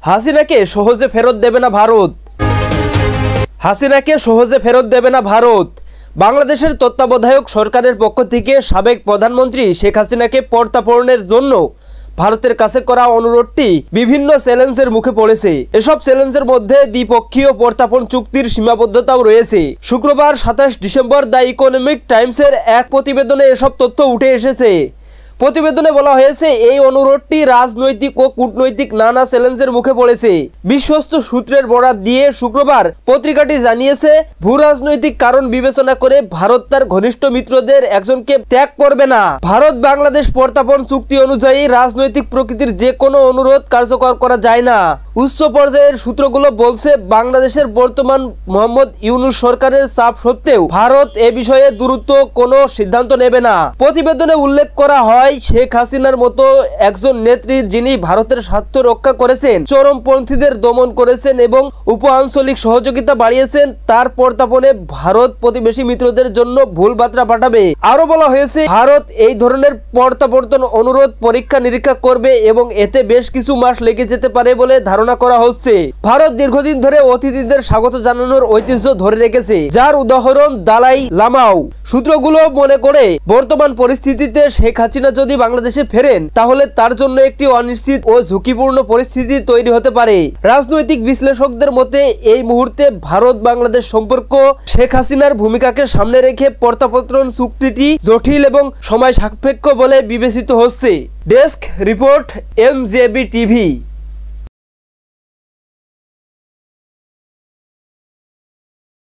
হাসিনাকে সহজে ফেরত দেবে না ভারত। হাসিনাকে সহজে ফেরত দেবে না ভারত। বাংলাদেশের তত্ত্বাবধায়ক সরকারের পক্ষ থেকে সাবেক প্রধানমন্ত্রী শেখ হাসিনাকে প্রত্যার্পণের জন্য ভারতের কাছে করা অনুরোধটি বিভিন্ন চ্যালেঞ্জের মুখে পড়েছে। এসব চ্যালেঞ্জের মধ্যে দ্বিপক্ষীয় প্রত্যার্পণ চুক্তির সীমাবদ্ধতাও রয়েছে। শুক্রবার 27 ডিসেম্বর দ্য ইকোনমিক টাইমসের এক প্রতিবেদনে এসব তথ্য উঠে এসেছে। প্রতিবেদনে বলা হয়েছে, এই অনুরোধটি রাজনৈতিক ও কূটনৈতিক নানা চ্যালেঞ্জের মুখে পড়েছে। বিশ্বস্ত সূত্রের বরাত দিয়ে শুক্রবার পত্রিকাটি জানিয়েছে, ভূ রাজনৈতিক কারণ বিবেচনা করে ভারত তার ঘনিষ্ঠ মিত্রদের একজনকে ত্যাগ করবে না। ভারত বাংলাদেশ প্রত্যার্পণ চুক্তি অনুযায়ী রাজনৈতিক প্রকৃতির যে কোনো অনুরোধ কার্যকর করা যায় না। উচ্চ পর্যায়ের সূত্রগুলো বলছে, বাংলাদেশের বর্তমান মোহাম্মদ ইউনূস সরকারের চাপ সত্ত্বেও ভারত এ বিষয়ে দ্রুত কোনো সিদ্ধান্ত নেবে না। প্রতিবেদনে উল্লেখ করা হয়, শেখ হাসিনার মতো একজন নেত্রী যিনি ভারতের স্বার্থ রক্ষা করেছেন, চরমপন্থীদের দমন করেছেন এবং উপ-আঞ্চলিক সহযোগিতা বাড়িয়েছেন, তার প্রত্যার্পণে ভারত প্রতিবেশী মিত্রদের জন্য ভুল বার্তা পাঠাবে। আরো বলা হয়েছে, ভারত এই ধরনের প্রত্যাবর্তন অনুরোধ পরীক্ষা নিরীক্ষা করবে এবং এতে বেশ কিছু মাস লেগে যেতে পারে বলে ধারণা করা হচ্ছে। ভারত দীর্ঘদিন ধরে অতিথিদের স্বাগত জানানোর ঐতিহ্য ধরে রেখেছে, যার উদাহরণ দালাই লামাও। সূত্রগুলো মনে করে, বর্তমান পরিস্থিতিতে শেখ হাসিনা যদি বাংলাদেশে ফেরেন তাহলে তার জন্য একটি অনিশ্চিত ও ঝুঁকিপূর্ণ পরিস্থিতি তৈরি হতে পারে। রাজনৈতিক বিশ্লেষকদের মতে এই মুহূর্তে ভারত বাংলাদেশ সম্পর্ক শেখ হাসিনার ভূমিকাকে সামনে রেখে প্রত্যাবর্তন চুক্তিটি জটিল এবং সময় সাপেক্ষ বলে বিবেচিত হচ্ছে। Desk report, MJB TV.